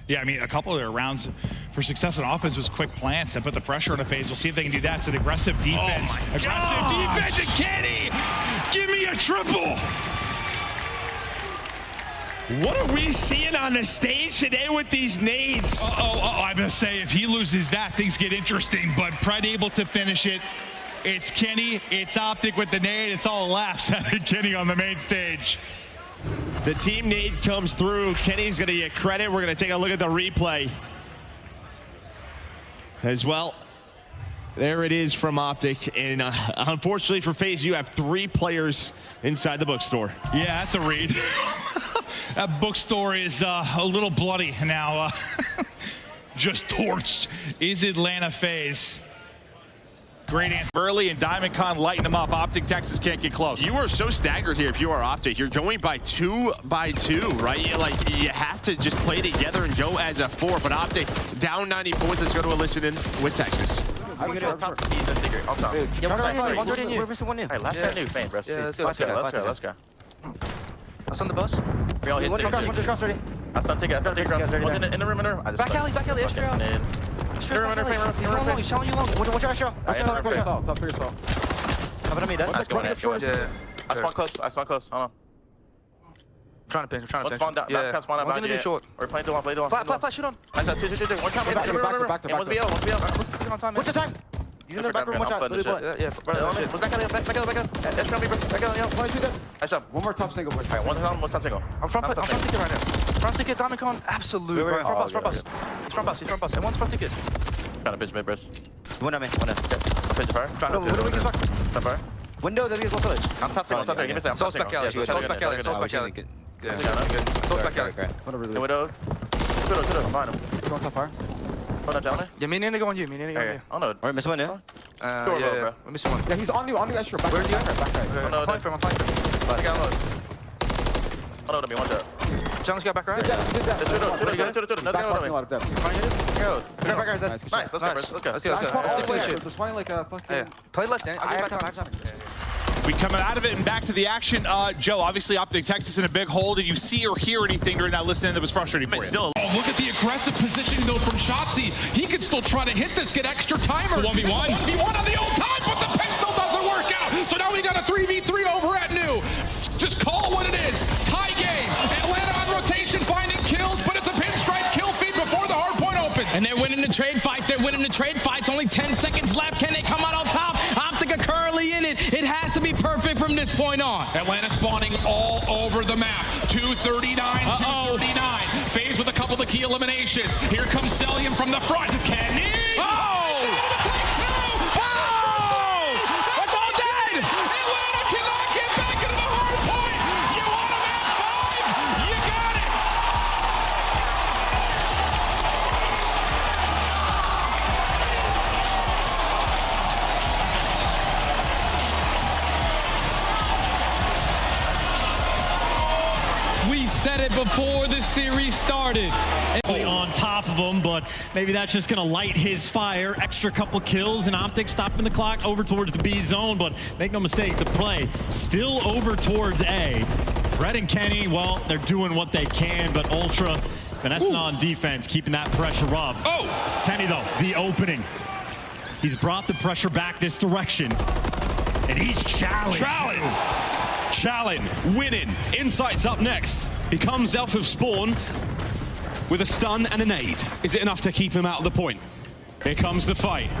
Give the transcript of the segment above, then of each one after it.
Yeah, I mean, a couple of their rounds for success on offense was quick plants that put the pressure on a phase. We'll see if they can do that. So the aggressive defense. Defense, and Kenny! Give me a triple! What are we seeing on the stage today with these nades? I'm gonna say, if he loses that, things get interesting, but Pred able to finish it. It's Kenny, it's OpTic with the nade, it's all laughs at Kenny on the main stage. The team nade comes through. Kenny's gonna get credit. We're gonna take a look at the replay as well. There it is from OpTic, and unfortunately for FaZe, you have 3 players inside the bookstore. Yeah, that's a read. That bookstore is a little bloody now. Just torched is Atlanta FaZe. Great answer. Burley and DiamondCon lighting them up. OpTic Texas can't get close. You are so staggered here if you are OpTic. You're going by 2 by 2, right? You have to just play together and go as a 4, but OpTic down 90 points. Let's go to a listen in with Texas. I'm gonna top. He's a secret. I'll top. We're missing one in. Alright, last guy new fan, bro. Yeah, let's go. That's on the bus. We all hit one shot ready. I stun ticket. One in the room. Back alley, extra. In the room. He's showing you long. Watch out. Top figure stall. How about me, that? I spawn close. Hold on. I'm trying to pinch. Let's spawn down. Yeah. Spawn out. One's short. We're playing play the one. Flash, shoot on. One time. Back to Back. on time. What's the time? He's in the back room, watch out. Yeah. Back alley. One more top single. Alright, one top single. I'm front ticket right now. Front ticket, DiamondCon, absolute. Front bus. He's front bus. And one's front ticket. Trying to pitch mid, bros. One on me. Pitch fire. Top fire. Window, that is one village. I'm top single. Give me a second. Sauce back alley. Sauce back alley. Yeah, Sauce back alley. The window. Good. I'm behind him. Going top fire. Oh, no, down there? Yeah, me and go on you. Oh, no. Alright, missing one, yeah? Yeah. We're missing one. Yeah, he's on you, extra. Where's he? Back right. Oh, no, I'm flying for him. I got low. Oh, no, let me one shot. John's got back right. Shoot. Nice, let's go. They're spawning like a fucking... Play left, then. I'll get back time. We coming out of it and back to the action. Joe, obviously OpTic Texas in a big hole. Did you see or hear anything during that listening that was frustrating for you? Still, look at the aggressive positioning though from Shotzzy. He could still try to hit this, get extra timer. 1v1 on the old time, but the pistol doesn't work out. So now we got a 3v3 over at New. Just call what it is. Tie game. Atlanta on rotation, finding kills, but it's a pinstripe kill feed before the hard point opens. And they're winning the trade fights. Only 10 seconds left. Can they come out on top? OpTic are currently in it. It has to be perfect from this point on. Atlanta spawning all over the map. 239, 239. FaZe with a couple of key eliminations. Here comes Cellium from the front. Kenny! It's all dead! Atlanta cannot get back into the hard point! You want them at 5? You got it! We said it before the series started. On top of him, but maybe that's just going to light his fire. Extra couple kills, and OpTic stopping the clock over towards the B zone, but make no mistake, the play still over towards A. Red and Kenny, well, they're doing what they can, but Ultra finessing on defense, keeping that pressure up. Kenny, though, the opening. He's brought the pressure back this direction, and he's challenged. Challenge, winning. Insight's up next. He comes off of spawn with a stun and a nade. Is it enough to keep him out of the point? Here comes the fight.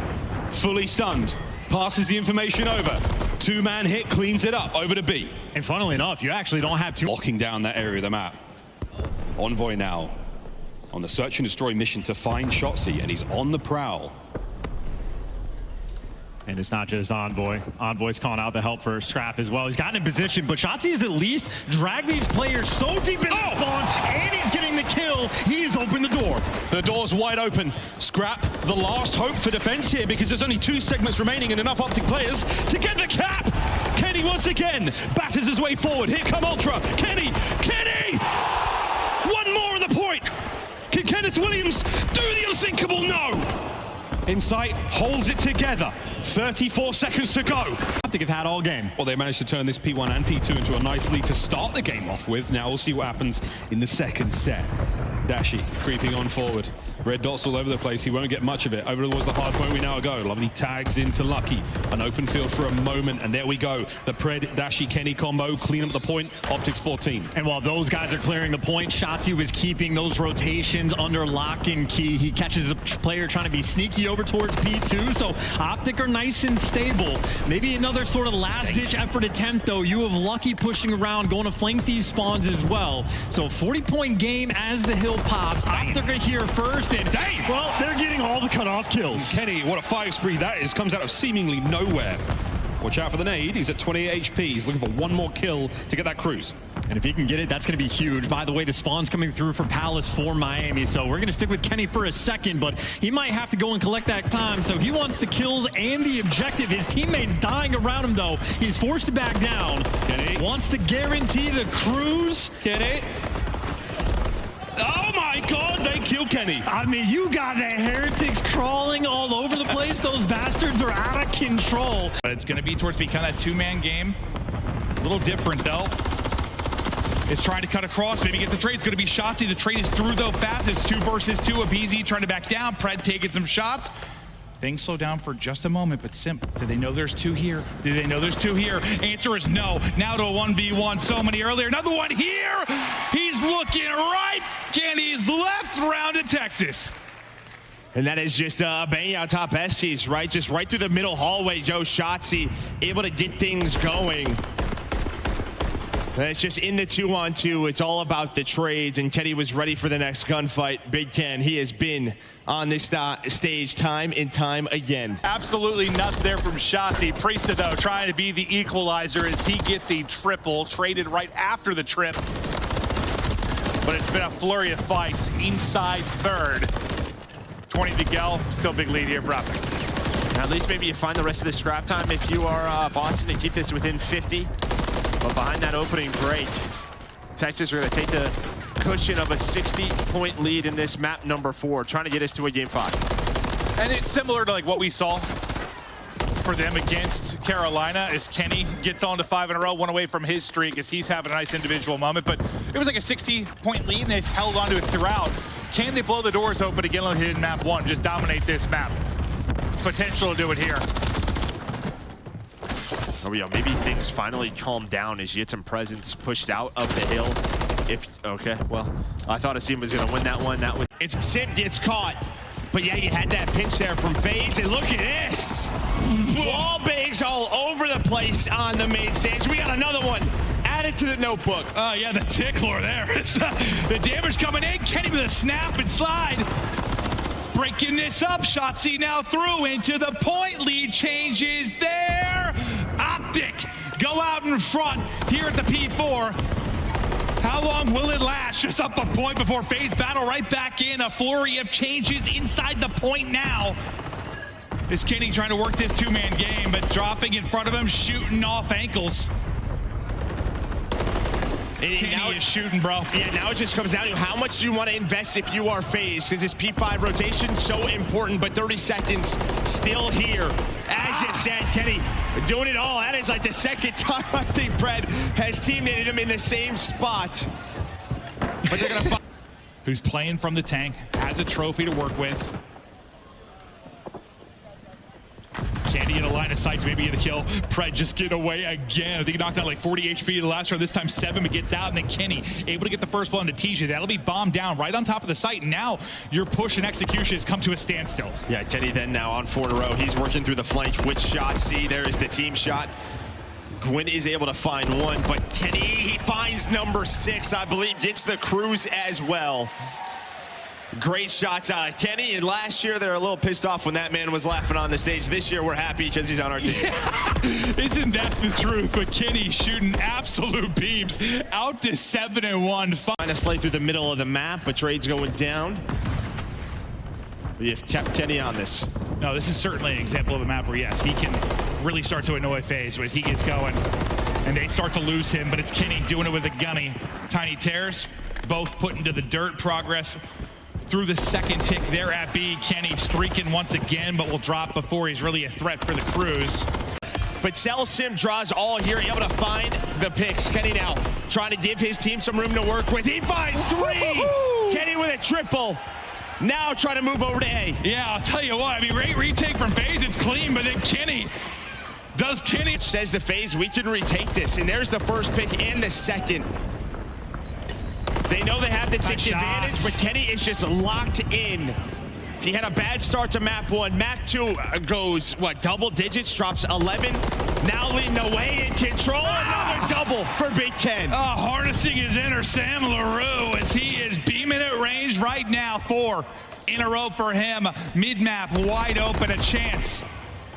Fully stunned. Passes the information over. Two-man hit, cleans it up. Over to B. And funnily enough, you actually don't have to. Locking down that area of the map. Envoy now on the search and destroy mission to find Shotzzy, and he's on the prowl. And it's not just Envoy. Envoy's calling out the help for Scrap as well. He's gotten in position, but Shotzzy has at least dragged these players so deep in the spawn, and he's getting the kill. He has opened the door. The door's wide open. Scrap, the last hope for defense here, because there's only 2 segments remaining and enough OpTic players to get the cap. Kenny once again batters his way forward. Here come Ultra. Kenny! One more on the point. Can Kenneth Williams do the unthinkable? No. Insight holds it together. 34 seconds to go. OpTic have had all game. Well, they managed to turn this P1 and P2 into a nice lead to start the game off with. Now we'll see what happens in the second set. Dashy creeping on forward. Red dots all over the place. He won't get much of it. Over towards the hard point we now go. Lovely tags into Lucky. An open field for a moment, and there we go. The Pred, Dashy, Kenny combo. Clean up the point. OpTic's 14. And while those guys are clearing the point, Shotzzy was keeping those rotations under lock and key. He catches a player trying to be sneaky over towards P2, so OpTic are nice and stable. Maybe another sort of last-ditch effort attempt, though. You have Lucky pushing around, going to flank these spawns as well. So 40-point game as the hill pops. OpTic are here first, and well, they're getting all the cutoff kills. Kenny, what a 5 spree that is. Comes out of seemingly nowhere. Watch out for the nade. He's at 28 HP. He's looking for one more kill to get that cruise. And if he can get it, that's going to be huge. By the way, the spawn's coming through for Palace for Miami, so we're going to stick with Kenny for a second, but he might have to go and collect that time, so he wants the kills and the objective. His teammates dying around him, though. He's forced to back down. Kenny Wants to guarantee the cruise. Kenny. Oh my God, they killed Kenny. I mean, you got the heretics crawling all over the place. Those bastards are out of control. But it's going to be towards becoming a two-man game. A little different, though. Is trying to cut across, maybe get the trade. It's going to be Shotzzy. The trade is through, though, fast. It's 2 versus 2. A BZ trying to back down. Pred taking some shots. Things slow down for just a moment, but Simp, do they know there's 2 here? Do they know there's 2 here? Answer is no. Now to a 1v1. So many earlier. Another one here. He's looking right. Kenny's left round to Texas. And that is just a bang out top SGs, right? Just right through the middle hallway. Joe Shotzzy able to get things going. And it's just in the 2-on-2. It's all about the trades, and Kenny was ready for the next gunfight. Big Ken, he has been on this stage time and time again. Absolutely nuts there from Shotzzy. Priesta, though, trying to be the equalizer as he gets a triple, traded right after the trip. But it's been a flurry of fights inside third. 20 to go. Still big lead here for OpTic. At least maybe you find the rest of the scrap time if you are Boston and keep this within 50. But behind that opening break, Texas are going to take the cushion of a 60-point lead in this map number 4, trying to get us to a game 5. And it's similar to like what we saw for them against Carolina as Kenny gets on to 5 in a row, one away from his streak as he's having a nice individual moment. But it was like a 60-point lead and they've held on to it throughout. Can they blow the doors open again like they did in map 1? Just dominate this map. Potential to do it here. Oh yeah, maybe things finally calm down as you get some presence pushed out of the hill. Okay, well, I thought Asim was gonna win that one. It's Sim gets caught. But yeah, you had that pinch there from FaZe, and look at this. Wall bangs all over the place on the main stage. We got another one added to the notebook. Oh yeah, the tickler there. The damage coming in. Kenny with a snap and slide. Breaking this up. Shotzzy now through into the point. Lead changes there. OpTic go out in front here at the P4. How long will it last? Just up a point before FaZe battle right back in. A flurry of changes inside the point now. Is Kenny trying to work this 2-man game, but dropping in front of him, shooting off ankles. Kenny is shooting, bro. Yeah, now it just comes down to how much do you want to invest if you are FaZe, because this P5 rotation so important, but 30 seconds still here. As you said, Kenny doing it all. That is like the second time I think Pred has teammated him in the same spot. But they're gonna who's playing from the tank, has a trophy to work with. Candy in a line of sight to maybe get a kill. Pred just get away again. I think he knocked out like 40 HP in the last round. This time 7, but gets out. And then Kenny able to get the first blow into TJ. That'll be bombed down right on top of the site. And now your push and execution has come to a standstill. Yeah, Kenny then now on 4 in a row. He's working through the flank with Shotzzy. There is the team shot. Gwyn is able to find one, but Kenny, he finds number 6, I believe, gets the cruise as well. Great shots out of Kenny, and last year they were a little pissed off when that man was laughing on the stage. This year we're happy because he's on our team. Yeah. Isn't that the truth? But Kenny shooting absolute beams out to 7-1. Trying to slide through the middle of the map, but trade's going down. We have kept Kenny on this. No, this is certainly an example of a map where, yes, he can really start to annoy FaZe when he gets going. And they start to lose him, but it's Kenny doing it with a gunny. Tiny tears, both put into the dirt. Progress through the second tick there at B. Kenny streaking once again, but will drop before he's really a threat for the cruise. But Sim draws all here, able to find the picks. Kenny now trying to give his team some room to work with. He finds 3. Kenny with a triple. Now trying to move over to A. Yeah, I'll tell you what. I mean, great retake from FaZe. It's clean, but then Kenny. Says the FaZe, we can retake this. And there's the first pick and the second. They know they have to take the advantage, but Kenny is just locked in. He had a bad start to map 1. Map 2 goes, what, double digits, drops 11. Now leading the way in control. Another double for Big Ten. Harnessing his inner Sam LaRue as he is beaming at range right now. 4 in a row for him. Mid-map wide open, a chance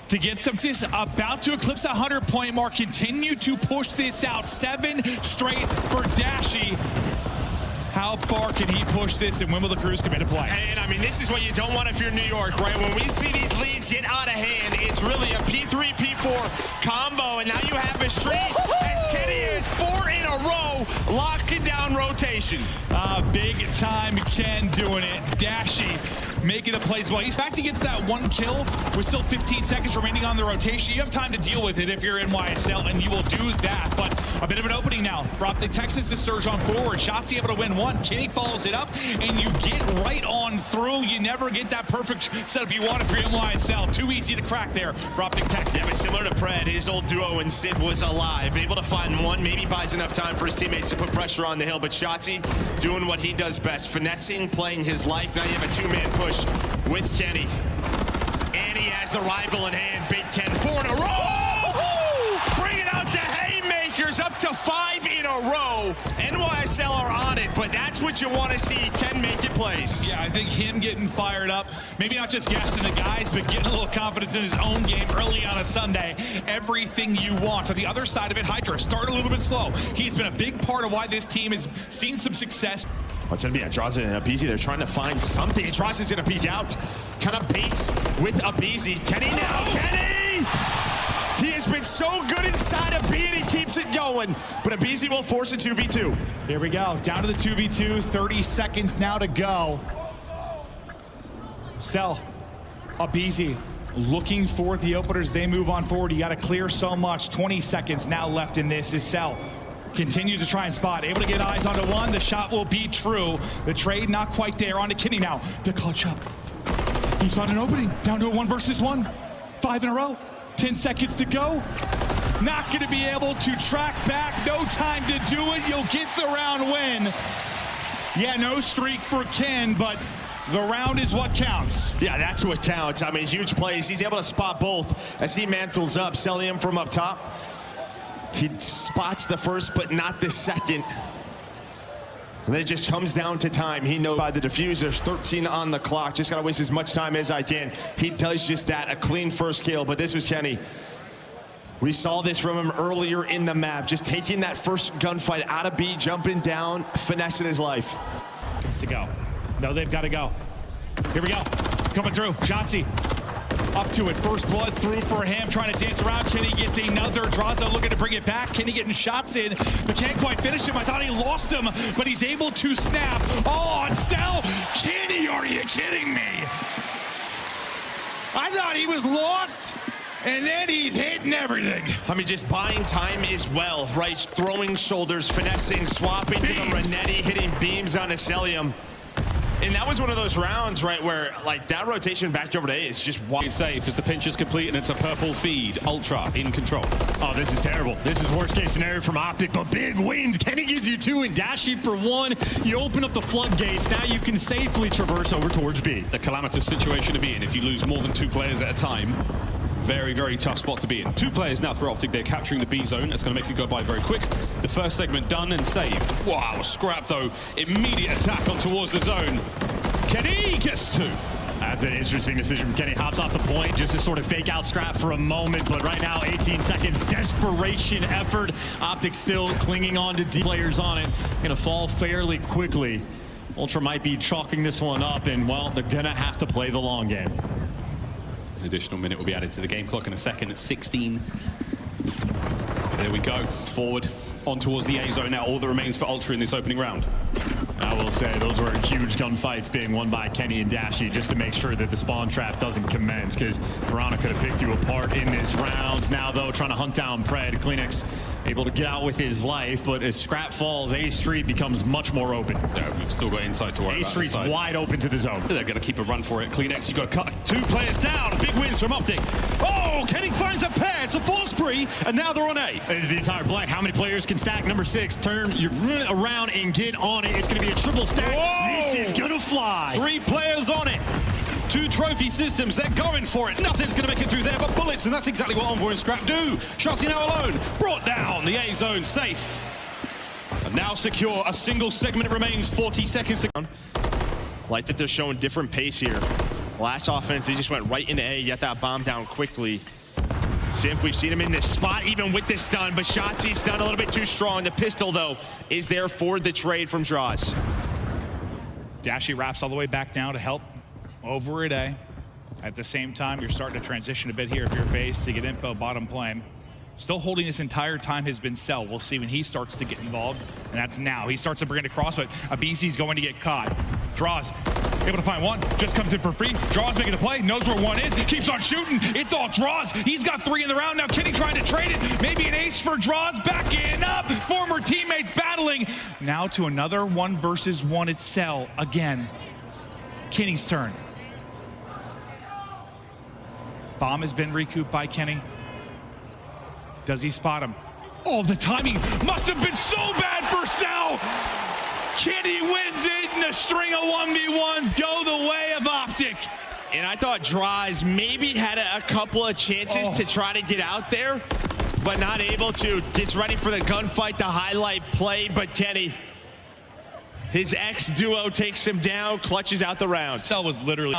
to get some. This about to eclipse that 100-point mark. Continue to push this out. 7 straight for Dashy. How far can he push this and Wimbledon Cruz come into play? And I mean, this is what you don't want if you're New York, right? When we see these leads get out of hand, it's really a P3, P4 combo, and now you have a streak as Kenny is 4 in a row, locking down rotation. Big time Ken doing it. Dashy making the plays well. In fact, he gets that 1 kill with still 15 seconds remaining on the rotation. You have time to deal with it if you're in YSL, and you will do that. But a bit of an opening now for OpTic Texas to surge on forward. Shotzzy able to win 1. Kenny follows it up, and you get right on through. You never get that perfect setup you want if you're in YSL. Too easy to crack there for OpTic Texas. Yeah, but similar to Pred, his old duo and Sid was alive. Able to find 1, maybe buys enough time for his teammates to put pressure on the hill. But Shotzzy doing what he does best, finessing, playing his life. Now you have a 2-man push with Kenny. And he has the rival in hand. Big Ten 4 in a row. Bring it out to haymakers, up to 5 in a row. NYSL are on it, but that's what you want to see. 10 make-it plays. Yeah, I think him getting fired up, maybe not just gassing the guys, but getting a little confidence in his own game early on a Sunday. Everything you want. On the other side of it, Hydra started a little bit slow. He's been a big part of why this team has seen some success. What's going to be Adraza and Abizi? They're trying to find something. Adraza's going to peek out. Kind of baits with Abizi. Kenny now. Kenny! He has been so good inside of B, and he keeps it going. But Abizi will force a 2v2. Here we go. Down to the 2v2. 30 seconds now to go. Cell. Abizi looking for the openers. They move on forward. You got to clear so much. 20 seconds now left in this. Is Cell. Continues to try and spot, able to get eyes onto 1. The shot will be true. The trade not quite there. On to Kenny now to clutch up. He's on an opening, down to a 1 versus 1. 5 in a row, 10 seconds to go. Not going to be able to track back. No time to do it. You'll get the round win. Yeah, no streak for Ken, but the round is what counts. Yeah, that's what counts. I mean, huge plays. He's able to spot both as he mantles up, selling him from up top. He spots the first, but not the second. And then it just comes down to time. He knows by the diffusers, 13 on the clock. Just got to waste as much time as I can. He does just that, a clean first kill. But this was Kenny. We saw this from him earlier in the map. Just taking that first gunfight out of B, jumping down, finessing his life. It's to go. No, they've got to go. Here we go. Coming through. Shotzzy. Up to it. First blood through for him. Trying to dance around. Kenny gets another. Draza looking to bring it back. Kenny getting shots in, but can't quite finish him. I thought he lost him, but he's able to snap. Oh, on Cell. Kenny, are you kidding me? I thought he was lost, and then he's hitting everything. I mean, just buying time as well, right? Throwing shoulders, finessing, swapping to the Renetti, hitting beams on Acelium. And that was one of those rounds, right, where, like, that rotation back over to A is just It's safe as the pinch is complete and it's a purple feed. Ultra in control. Oh, this is terrible. This is worst case scenario from OpTic, but big wins. Kenny gives you 2 and Dashy for 1. You open up the floodgates. Now you can safely traverse over towards B. The calamitous situation to be in if you lose more than 2 players at a time. Very, very tough spot to be in. 2 players now for OpTic. They're capturing the B zone. It's going to make it go by very quick. The first segment done and saved. Wow, scrap though. Immediate attack on towards the zone. Kenny gets 2. That's an interesting decision from Kenny. Hops off the point just to sort of fake out scrap for a moment, but right now 18 seconds, desperation effort. OpTic still clinging on to D players on it. Gonna fall fairly quickly. Ultra might be chalking this one up, and well, they're gonna have to play the long game. An additional minute will be added to the game clock in a second at 16. There we go, forward on towards the A zone now. All that remains for Ultra in this opening round. I will say those were huge gunfights being won by Kenny and Dashy just to make sure that the spawn trap doesn't commence, because Piranha could have picked you apart in this round. Now, though, trying to hunt down Pred. Kleenex able to get out with his life, but as scrap falls, A Street becomes much more open. Yeah, we've still got inside to worry about. A Street's wide open to the zone. They're going to keep a run for it. Kleenex, you've got to cut 2 players down. Big wins from OpTic. Oh, Kenny finds a pair. It's a full spree, and now they're on A. This is the entire blank. How many players can stack number 6? Turn your around and get on it. It's going to be a triple stack. Whoa. This is going to fly. 3 players on it. 2 trophy systems, they're going for it. Nothing's going to make it through there but bullets, and that's exactly what Envoy and Scrap do. Shotzzy now alone, brought down, the A zone safe. And now secure, a single segment remains, 40 seconds to go. Like that they're showing different pace here. Last offense, they just went right into A, get that bomb down quickly. Simp, we've seen him in this spot, even with this stun, but Shotzzy's done a little bit too strong. The pistol, though, is there for the trade from Draws. Dashy wraps all the way back down to help over at A. At the same time, you're starting to transition a bit here if you're phased to get info bottom plane. Still holding this entire time has been Cell. We'll see when he starts to get involved, and that's now. He starts to bring it across, but ABC's going to get caught. Draws, able to find one, just comes in for free. Draws making the play, knows where one is, keeps on shooting. It's all Draws. He's got 3 in the round. Now Kenny trying to trade it. Maybe an ace for Draws, backing up. Former teammates battling. Now to another 1 versus 1. It's Cell again. Kenny's turn. Bomb has been recouped by Kenny. Does he spot him? Oh, the timing must have been so bad for Cell. Kenny wins it, and a string of 1v1s go the way of OpTic. And I thought Draws maybe had a couple of chances to try to get out there, but not able to. Gets ready for the gunfight, the highlight play, but Kenny, his ex-duo takes him down, clutches out the round. Cell was literally...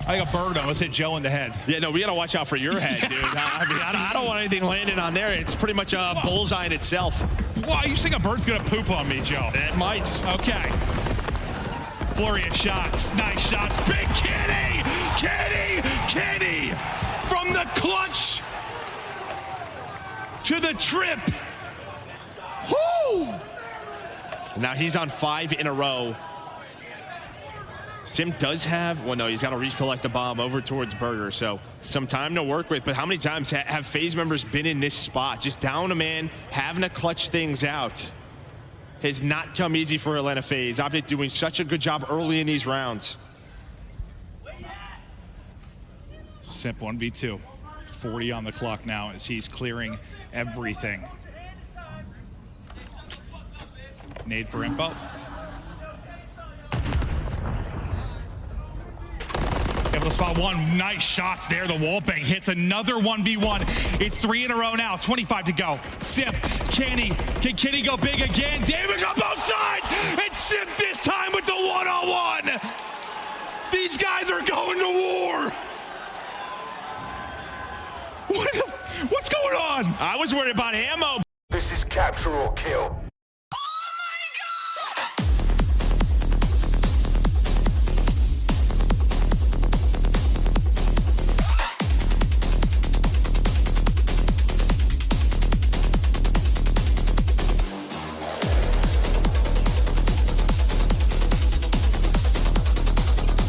I think a bird almost hit Joe in the head. Yeah, no, we got to watch out for your head, dude. I mean, I don't want anything landing on there. It's pretty much a bullseye in itself. Why, you think a bird's going to poop on me, Joe? It might. Okay. Flurry of shots. Nice shots. Big Kenny! Kenny! From the clutch to the trip. Woo! Now he's on 5 in a row. Sim does have, well, no, he's got to recollect the bomb over towards Burger, so some time to work with. But how many times have FaZe members been in this spot? Just down a man, having to clutch things out. Has not come easy for Atlanta FaZe. OpTic doing such a good job early in these rounds. Simp 1v2. 40 on the clock now as he's clearing everything. Nade for info. Able to spot one. Nice shots there. The wall bang hits another 1v1. It's 3 in a row now. 25 to go. Simp, Kenny. Can Kenny go big again? Damage on both sides. And Simp this time with the one-on-one. These guys are going to war. What's going on? I was worried about ammo. This is capture or kill.